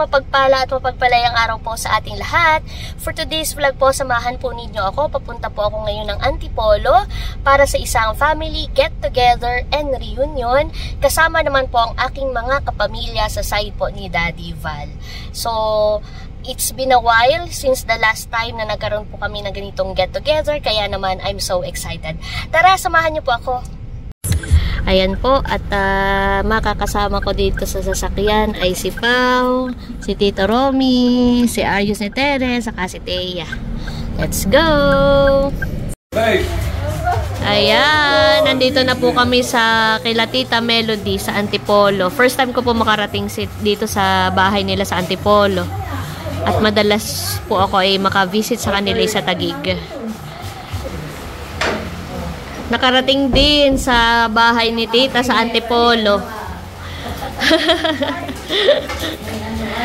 mapagpala at mapagpalayang araw po sa ating lahat. For today's vlog po, samahan po ninyo ako. Papunta po ako ngayon ng Antipolo para sa isang family get-together and reunion. Kasama naman po ang aking mga kapamilya sa side po ni Daddy Val. So, it's been a while since the last time na nagkaroon po kami ng ganitong get-together. Kaya naman, I'm so excited. Tara, samahan niyo po ako. Ayan po, at makakasama ko dito sa sasakyan ay si Pao, si Tito Romy, si Arius ni Tere, saka si Thea. Let's go! Ayan, nandito na po kami sa kila Tita Melody sa Antipolo. First time ko po makarating dito sa bahay nila sa Antipolo. At madalas po ako ay makavisit sa kanila sa Taguig. Nakarating din sa bahay ni Tita sa Antipolo.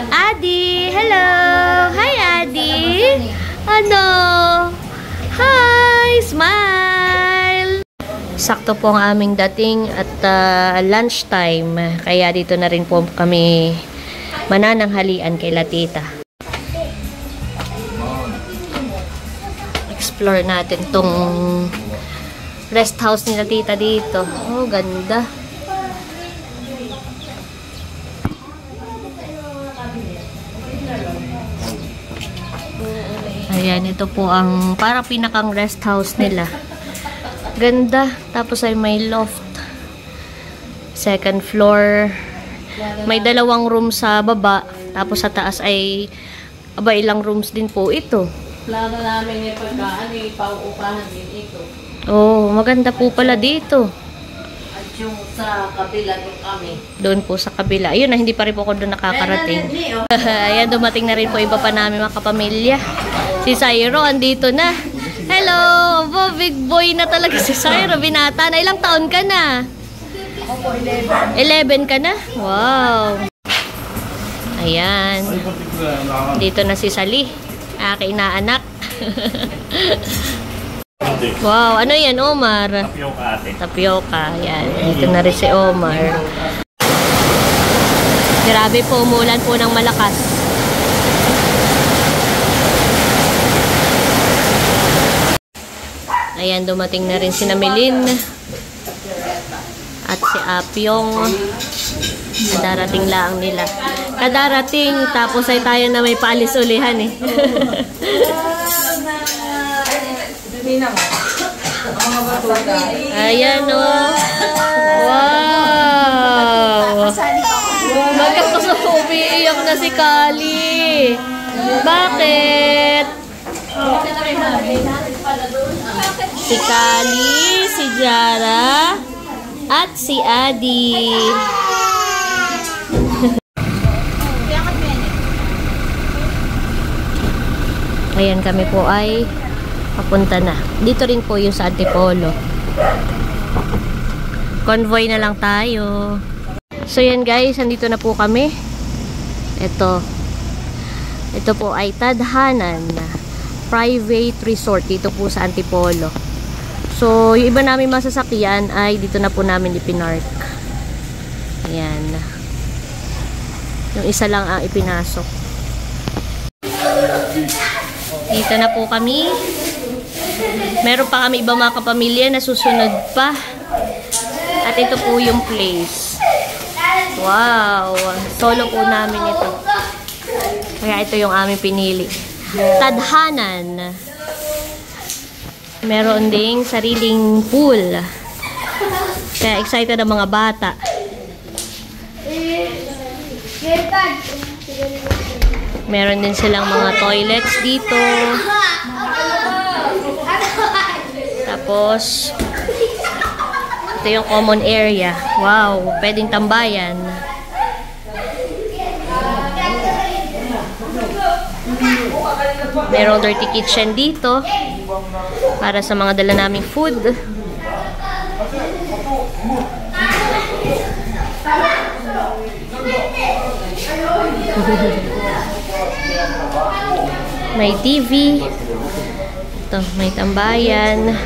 Adi! Hello! Hi, Adi! Ano? Hi! Smile! Sakto po ang aming dating at lunchtime. Kaya dito na rin po kami manananghalian kay la Tita. Explore natin tong rest house nila Tita dito. Oh, ganda. Ayan, ito po ang parang pinakang rest house nila. Ganda. Tapos ay may loft. Second floor. May 2 room sa baba. Tapos sa taas ay ilang rooms din po ito. Plano namin yung pagkaan, pauupahan din ito. Oh, maganda po pala dito. At yung sa kabila doon kami. Doon po sa kabila. Ayun na, hindi pa rin po ako doon nakakarating. Ayan, dumating na rin po iba pa namin mga kapamilya. Si Syro, andito na. Hello! Oh, big boy na talaga si Syro. Binata na. Ilang taon ka na? Ako po, 11. 11 ka na? Wow! Ayan. Dito na si Sally. Aking inaanak. Wow, ano yan, Omar? Tapioca ate. Tapioca, yan. Dito na rin si Omar. Grabe po, umulan po ng malakas. Ayan, dumating na rin si Namelin. At si Apyong. Kadarating lang nila. Kadarating, tapos ay tayo na may paalis-ulihan eh. Ayan o. Wow! Umiiyak na si Kali. Bakit? Si Kali, si Jara, at si Adi. Ayan, kami po ay papunta na. Dito rin po yung sa Antipolo. Convoy na lang tayo. So yan guys, andito na po kami. Ito po ay Tadhanan Private Resort dito po sa Antipolo. So yung iba namin masasakyan ay dito na po namin ipinark. Ayan. Yung isa lang ang ipinasok. Dito na po kami. Meron pa kami ibang mga kapamilya na susunod pa. At ito po yung place. Wow! Solo po namin ito. Kaya ito yung aming pinili. Tadhanan. Meron ding sariling pool. Kaya excited ang mga bata. Meron din silang mga toilets dito. Tapos, ito yung common area. Wow, pwedeng tambayan. Merong dirty kitchen dito para sa mga dala naming food. May TV. Ito, may tambayan.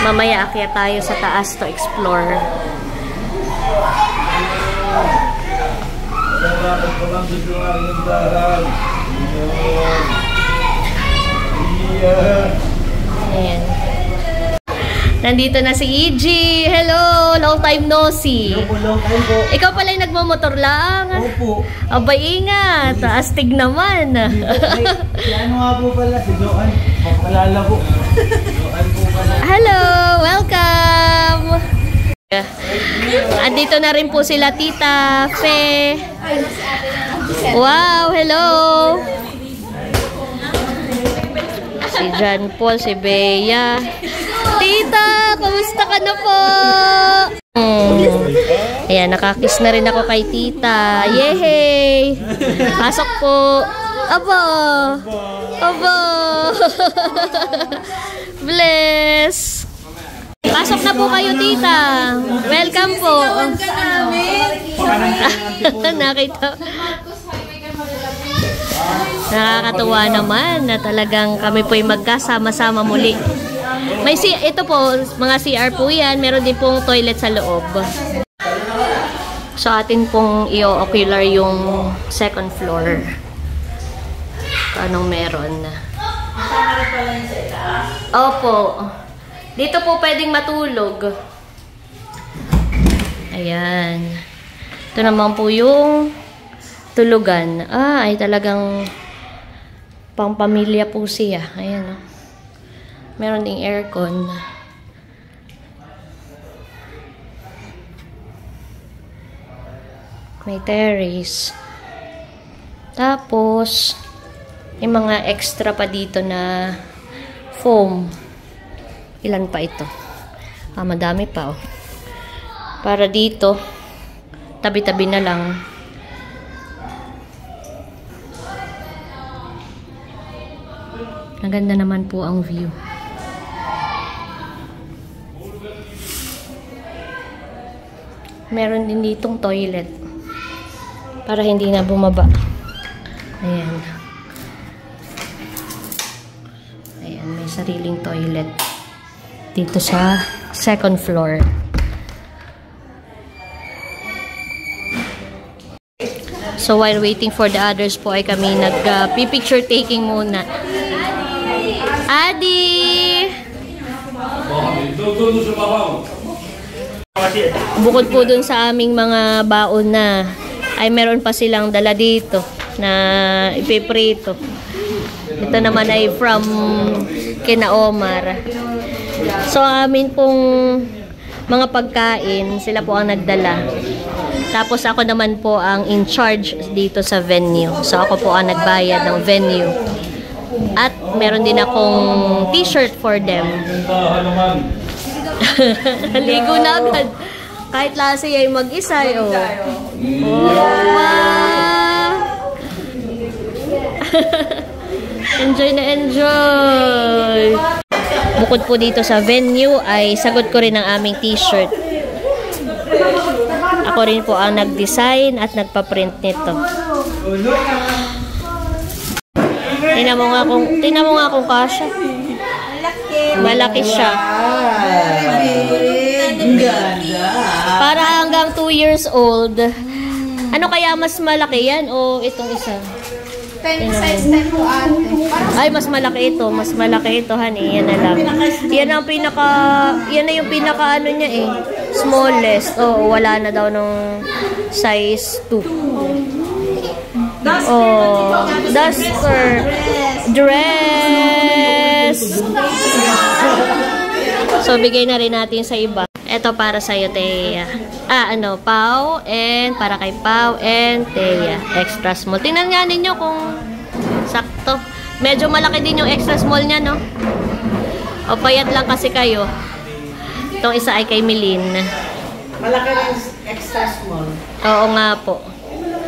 Mamaya akyat tayo sa taas to explore. Ayan. Nandito na si EG. Hello! Long time no see. Long time po. Ikaw pala yung nagmamotor lang. Opo. Abay, ingat. Astig naman. Si ano nga po pala, si Joan. Makalala po. Joan po pala. Hello! Welcome! Andito na rin po sila Tita Fe. Wow! Hello! Si John Paul, si Bea. Tita! Kumusta ka na po? Ayan, nakakiss na rin ako kay Tita. Yehey! Pasok po. Aba! Aba! Bless! Pasok na po kayo, Tita. Welcome po. Nakita. Nakakatuwa naman na talagang kami po'y magkasama-sama muli. Ito po, mga CR po yan. Meron din pong toilet sa loob. So, atin pong i-ocular yung second floor. Anong meron? Opo. Dito po pwedeng matulog. Ayan. Ito naman po yung tulugan. Ay talagang pang-pamilya po siya. Ayan. Meron ding aircon. May terrace. Tapos, may mga extra pa dito na foam. Ilan pa ito? Madami pa, oh. Para dito, tabi-tabi na lang. Maganda naman po ang view. Meron din ditong toilet. Para hindi na bumaba. Ayan. Ayan, may sariling toilet. Dito sa second floor. So while waiting for the others po ay kami nag-picture taking muna. Adi! Bukod po dun sa aming mga baon na ay meron pa silang dala dito na ipiprito. Ito naman ay from kina Omar. So, amin pong mga pagkain, sila po ang nagdala. Tapos ako naman po ang in charge dito sa venue. So, ako po ang nagbayad ng venue. At meron din akong t-shirt for them. Ligo na agad. Kahit lasi ay mag-isa. Oh. Wow! Enjoy na enjoy! Bukod po dito sa venue ay sagot ko rin ang aming t-shirt. Ako rin po ang nag-design at nagpa-print nito. Tingnan mo nga kung kasya. Malaki siya. Para hanggang 2 years old. Ano kaya mas malaki yan o itong isa? 10 size 10 po ate. Ay, mas malaki ito. Mas malaki ito, honey. Yan na lang. Yan ang pinaka... Yan na yung pinaka ano niya eh. Smallest. Oh, wala na daw nung size 2. Oh, duster. Dress. So, bigay na rin natin sa iba. Ito para sa'yo, Thea. Pau, and para kay Pau and Thea. Extra small. Tingnan nga ninyo kung sakto. Medyo malaki din yung extra small niya, no? O, payat lang kasi kayo. Itong isa ay kay Milin. Malaki rin extra small. Oo nga po.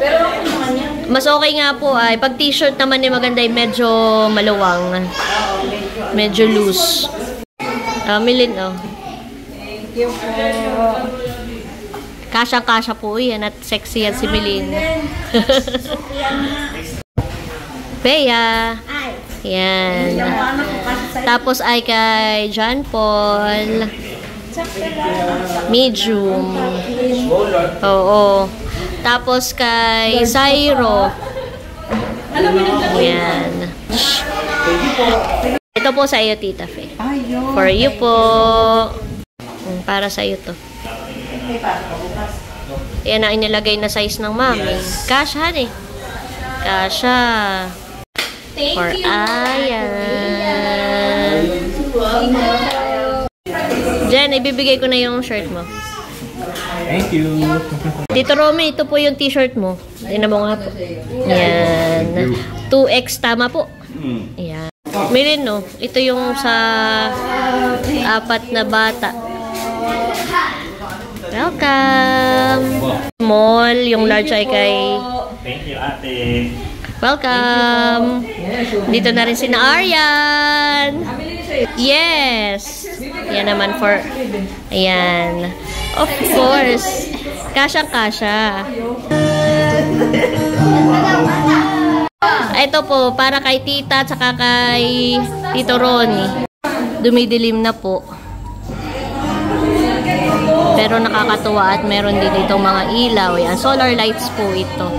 Pero okay naman yan. Mas okay nga po ay pag t-shirt naman ay maganda ay medyo maluwang. Medyo loose. Milin, oh. Thank you po. Kasyang-kasya po yan at sexy yan si Milin. Bea. Yan. Tapos ay kay John Paul. Medium. Oo. Tapos kay Zairo. Ayan. Ito po sa iyo, Tita Fe. For you po. Para sa iyo to. Ayan ang inilagay na size ng mami. Kasha, eh. Kasha. For Ayan. Jen, ibibigay ko na yung shirt mo. Thank you. Tito Romy, ito po yung t-shirt mo. Tingnan mo nga po. Ayan. 2X, tama po. Ayan. Milin, no? Ito yung sa 4 na bata. Welcome! Small, yung large ay kay... Thank you, ate. Welcome! Dito na rin si na Aryan! Yes! Yan naman for... Ayan. Of course! Kasya-kasya. Ito po, para kay tita at saka kay Tito Ronnie. Dumidilim na po. Pero nakakatuwa at meron din itong mga ilaw. Yan, solar lights po ito.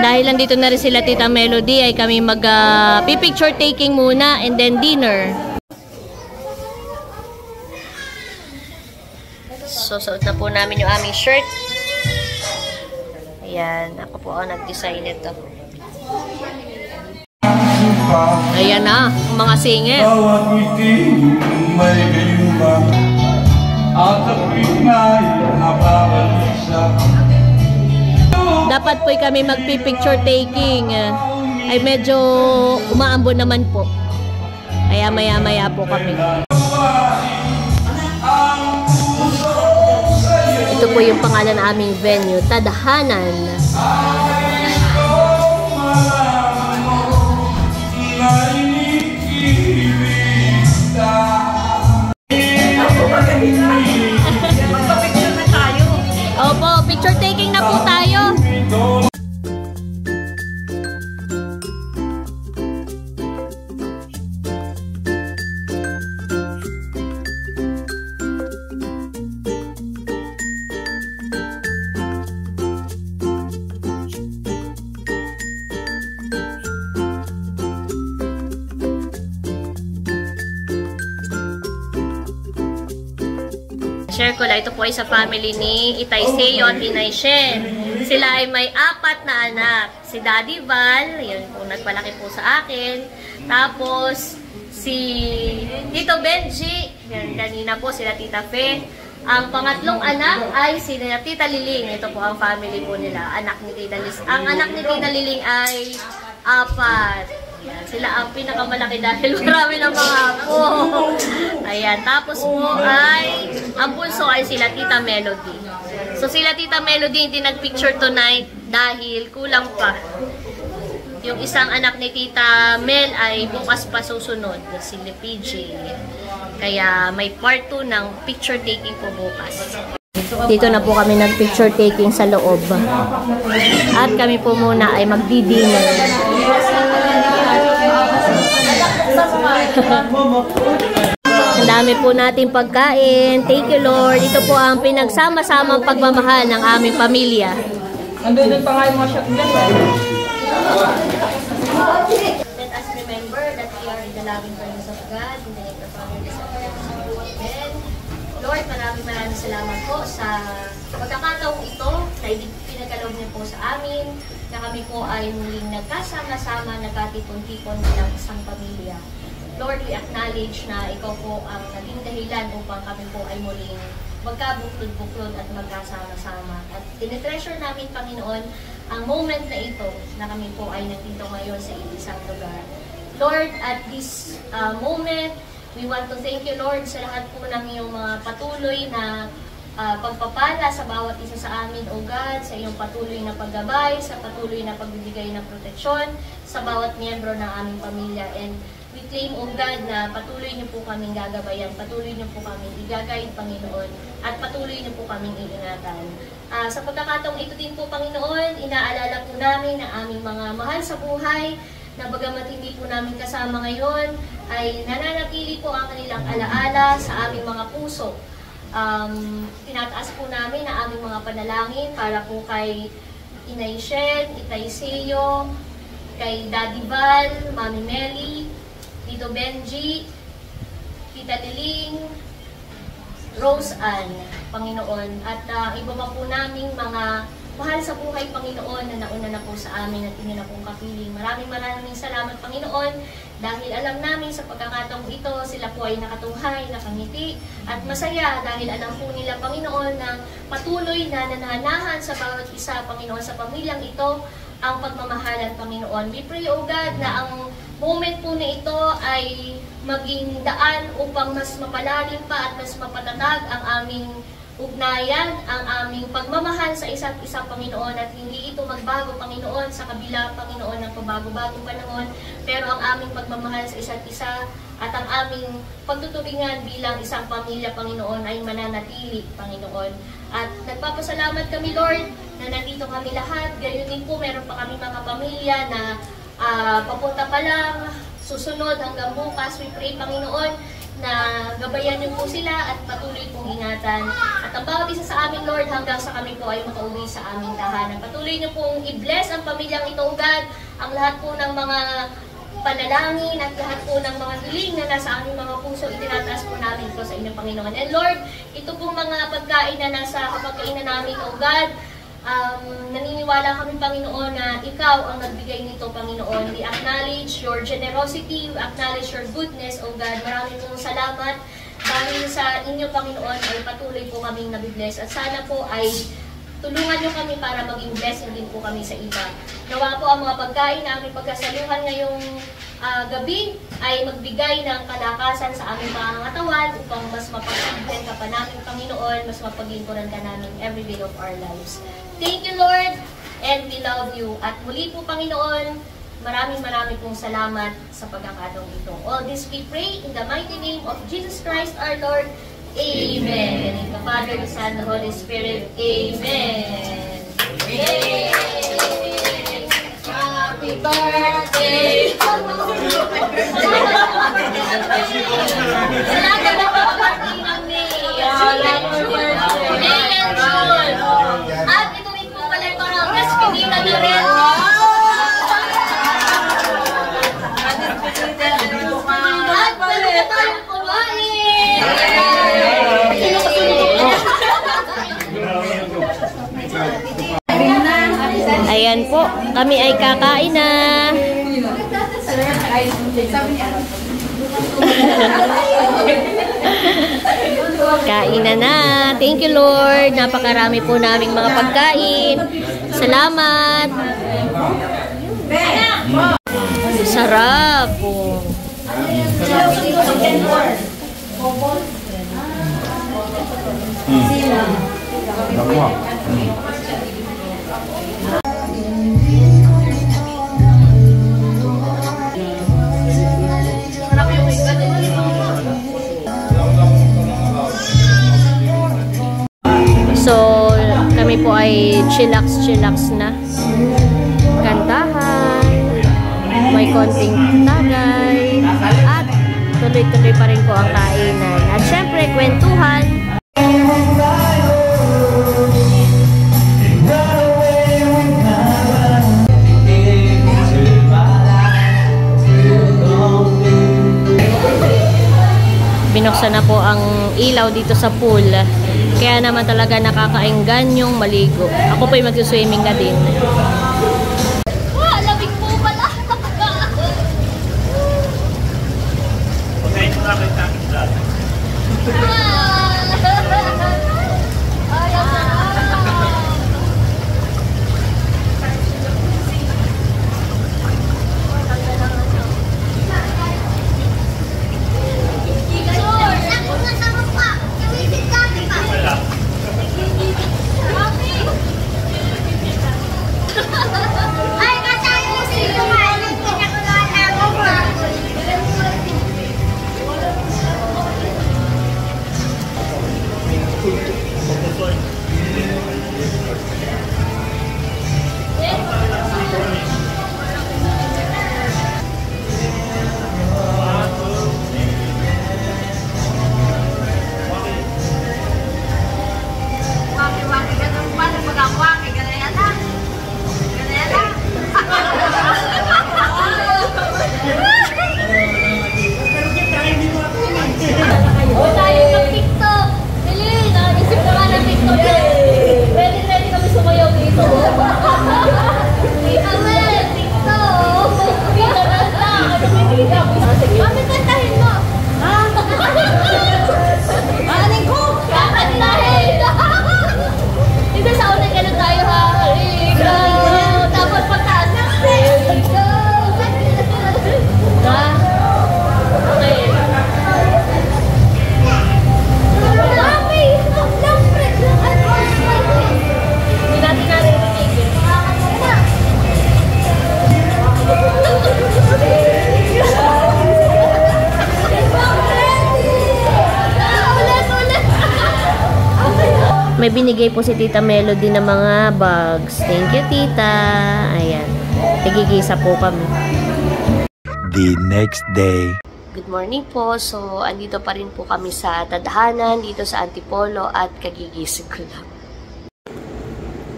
Dahil nandito na rin sila Tita Melody, ay kami mag-picture taking muna and then dinner. Susuot na po namin yung aming shirt. Ayan, ako po ang nag-design ito. Ayan na, mga singer. Dapat po'y kami magpi-picture taking. Ay medyo umaambon naman po. Kaya maya-maya po kami. Ito po yung pangalan ng aming venue, Tadhanan. Opo, picture taking na po tayo. Share ko lang, ito po ay sa family ni Itay Seo at Inay Shen. Sila ay may 4 na anak. Si Daddy Val, yun po, nagpalaki po sa akin. Tapos, si Tito Benji, yan, kanina po sila Tita Fe. Ang pangatlong anak ay si Tita Liling. Ito po ang family po nila, anak ni Tita Liling. Ang anak ni Tita Liling ay 4. Ayan, sila ang pinakamalaki dahil marami ng mga apo. Ayan, tapos po ay, ang bunso ay sila Tita Melody. So sila Tita Melody hindi nag-picture tonight dahil kulang pa. Yung isang anak ni Tita Mel ay bukas pa susunod, si PJ. Kaya may part 2 ng picture taking po bukas. Dito na po kami nag-picture taking sa loob. At kami po muna ay magdi-dinner. Ang dami po nating pagkain. Thank you, Lord. Ito po ang pinagsama-samang pagmamahal ng aming pamilya. Andun pa nga yung mga shotgun. Let us remember that we are in the loving presence of God, in the name of the Father, the Son, and the Holy Spirit. Lord, maraming salamat po sa pagkakataong ito na pinagkaloob niyo po sa amin, na kami po ay muling nagkasama-sama, nagkatipon-tipon bilang isang pamilya. Lord, we acknowledge na ikaw po ang naging dahilan upang kami po ay muling magkabuklod-buklod at magkasama-sama. At tinitreasure namin, Panginoon, ang moment na ito na kami po ay nandito ngayon sa isang lugar. Lord, at this moment, we want to thank you, Lord, sa lahat po ng iyong mga patuloy na pagpapala sa bawat isa sa amin, O God, sa iyong patuloy na paggabay, sa patuloy na pagbibigay ng proteksyon sa bawat miyembro ng aming pamilya. And we claim, O God, na patuloy niyo po kaming gagabayan, patuloy niyo po kaming igagayin, Panginoon, at patuloy niyo po kaming iingatan. Sa pagkakataong ito din po, Panginoon, inaalala po namin na aming mga mahal sa buhay, na bagamat hindi po namin kasama ngayon, ay nananatili po ang kanilang alaala sa aming mga puso. Tinataas po namin ang aming mga panalangin para po kay Inay Shen, Itay Seo, kay Daddy Val, Mami Melly, Tito Benji, Tita Liling, Rose Ann, Panginoon. At iba pa po naming mga mahal sa buhay, Panginoon, na nauna na po sa amin at inyo na pong kapiling. Maraming salamat, Panginoon, dahil alam namin sa pagkakataong ito, sila po ay nakatunghay, nakangiti, at masaya dahil alam po nila, Panginoon, na patuloy na nananahan sa bawat isa, Panginoon, sa pamilyang ito, ang pagmamahalan, Panginoon. We pray, O God, na ang moment po na ito ay maging daan upang mas mapalalim pa at mas mapatatag ang aming ugnayan, ang aming pagmamahal sa isa't isa, Panginoon, at hindi ito magbago, Panginoon, sa kabila, Panginoon, ng pabago-bagong panahon, pero ang aming pagmamahal sa isa't isa at ang aming pagtutubingan bilang isang pamilya, Panginoon, ay mananatili, Panginoon. At nagpapasalamat kami, Lord, na nandito kami lahat. Gayon din po, meron pa kami mga pamilya na papunta pa lang, susunod hanggang bukas. We pray, Panginoon, na gabayan niyo po sila at patuloy pong ingatan. At ang bawat isa sa amin, Lord, hanggang sa kami po ay makauwi sa aming tahanan. Patuloy niyo pong i-bless ang pamilyang ito, God, ang lahat po ng mga panalangin at lahat po ng mga hiling na nasa aming mga puso, itinataas po namin ito sa inyong Panginoon. And Lord, ito pong mga pagkain na nasa kapagkainan namin, O God, naniniwala kami, Panginoon, na Ikaw ang nagbigay nito, Panginoon. We acknowledge your generosity, we acknowledge your goodness, O God. Maraming pong salamat dahil sa inyo, Panginoon, ay patuloy po kaming nabibless. At sana po ay tulungan niyo kami para maging blessing din po kami sa iba. Nawa po ang mga pagkain na aming pagkasaluhan ngayong gabi ay magbigay ng kalakasan sa aming pangangatawan upang mas mapagpagpagpagpag ka pa namin, Panginoon, mas mapaglingkuran ka namin every day of our lives. Thank you, Lord, and we love you. At muli po, Panginoon, maraming pong salamat sa pagkakataong ito. All this we pray in the mighty name of Jesus Christ our Lord. Amen. And in the Father, the Son, the Holy Spirit. Amen. Yay! Happy birthday! Salamat na po ang ng May. And June. At ito rin po pala yung parang despedida na rin. At pala na tayong kumain. Ayan po, kami ay kakain na. Kain na. Thank you, Lord. Napakarami po naming mga pagkain. Salamat. Sarap po. So, kami po ay chillax na. Kantahan, may konting tagay, at tuloy-tuloy pa rin po ang kainan. At syempre, kwentuhan. Binuksan na po ang ilaw dito sa pool. Kaya naman talaga nakakaenggan yung maligo. Ako po ay mag-swimming na din. Lamig po pala! Pagkain mo kami sa akin lahat. May binigay po si Tita Melody ng mga bags. Thank you, Tita. Ayan. Nagigisa po kami. The next day. Good morning po. So, andito pa rin po kami sa tadhanan, dito sa Antipolo at kagigising ko lang.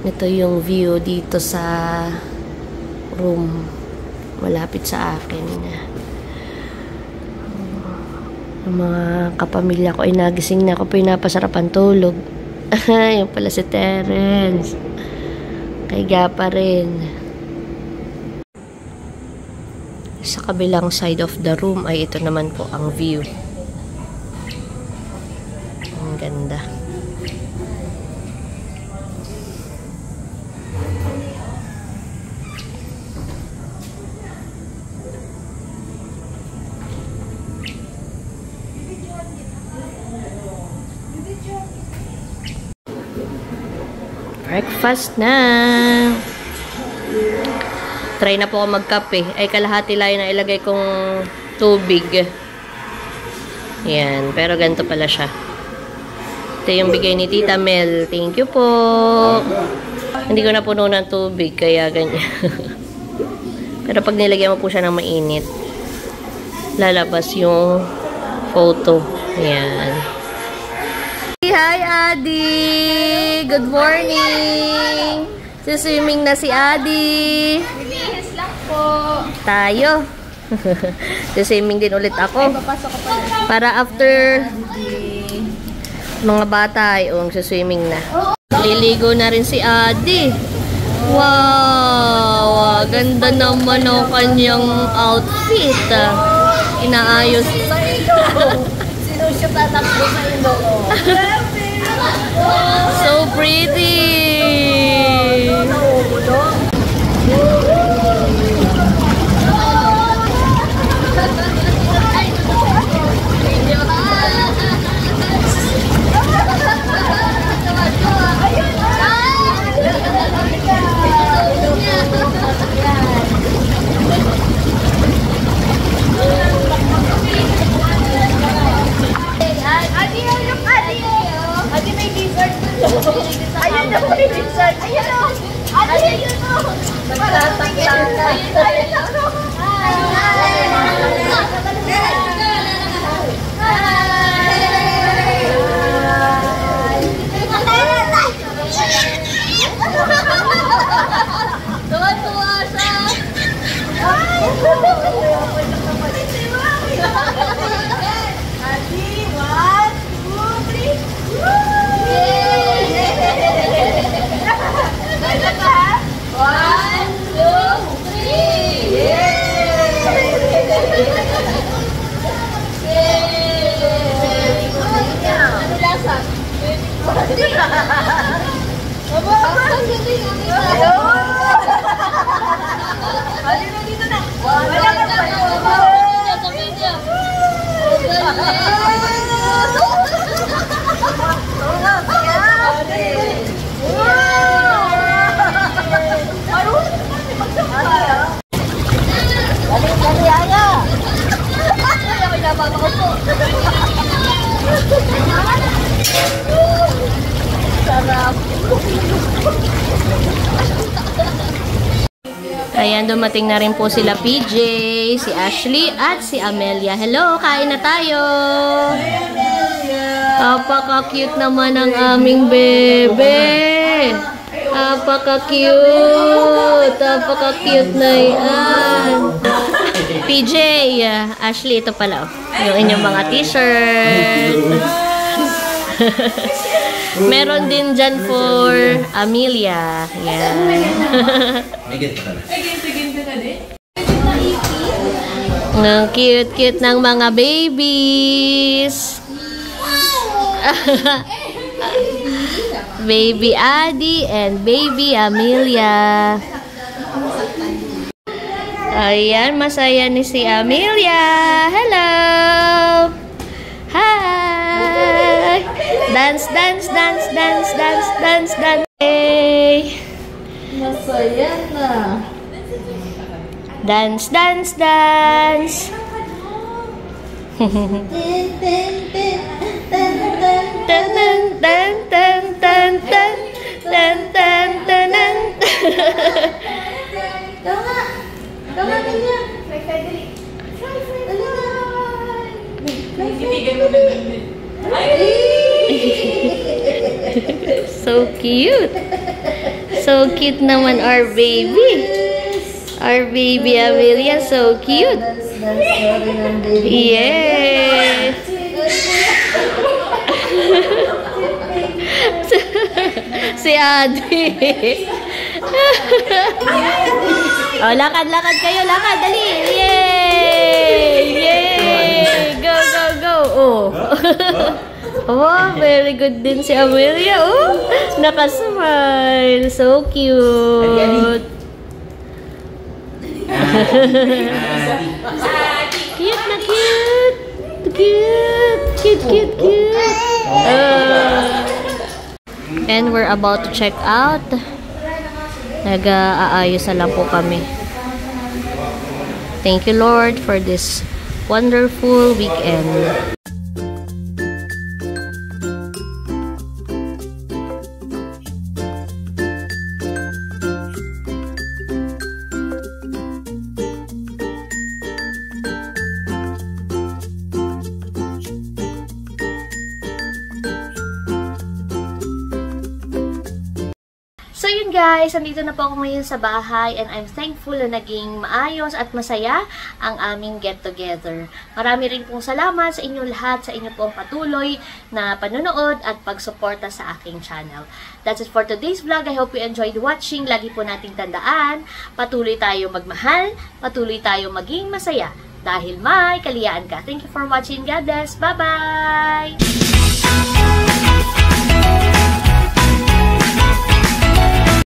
Ito yung view dito sa room. Malapit sa akin. Ang mga kapamilya ko ay nagising na. Ako po yung napasarapan tulog. Yung pala si Terence. Kaya pa rin. Sa kabilang side of the room ay ito naman po ang view. Ang ganda. Breakfast na! Try na po ako magkape. Ay, kalahati lang na ilagay kong tubig. Yan. Pero ganito pala siya. Ito yung bigay ni Tita Mel. Thank you po. Hindi ko na puno ng tubig. Kaya ganyan. Pero pag nilagyan mo po siya ng mainit, lalabas yung photo. Yan. Hi, Adi! Good morning! Swimming na si Adi. Bibihis lang po. Tayo. Swimming din ulit ako. Ay, papasok ko pala. Para after mga bata ay swimming na. Liligo na rin si Adi. Wow! Ganda naman ang kanyang outfit. Inaayos. Sa ilo. Sinushoot anak ko sa ilo. So pretty! Adi, may dessert. Ayun na, may dessert. Ayun na. Adi, ayun na. Magtataktakan. Ayun na. Tuwa-tuwa siya. Adi, 1, 2, Ayan, dumating na rin po sila PJ, si Ashley, at si Amelia. Hello, kain na tayo! Apaka-cute naman ang aming bebe! Apaka-cute! Apaka-cute na yan! PJ, Ashley, ito pala. Yung inyong mga t-shirt. Meron din dyan for Amelia. Yan. Ang cute-cute ng mga babies. Baby Adi and baby Amelia. Ayan, masaya ni si Amelia. Hello! Hi! Dance, dance, dance, dance, dance, dance, dance. Hey! masaya na. Dance, dance, dance. Tan tan tan tan tan tan So cute. So cute naman our baby. Our baby Amelia, so cute. Yes. Si Adi. Oh, lakad kayo, lakad, dali. Yay! Yay! Go, go, go. Oh. Oh, very good din si Amelia. Oh, nakasmile. So cute. Cute na cute. Cute. And we're about to check out. Nag-aayos na lang po kami. Thank you, Lord, for this wonderful weekend. So yun guys, andito na po ako ngayon sa bahay and I'm thankful na naging maayos at masaya ang aming get together. Marami rin pong salamat sa inyong lahat, sa inyo pong patuloy na panonood at pagsuporta sa aking channel. That's it for today's vlog. I hope you enjoyed watching. Lagi po nating tandaan, patuloy tayo magmahal, patuloy tayo maging masaya dahil may kaliyaan ka. Thank you for watching. God bless. Bye-bye!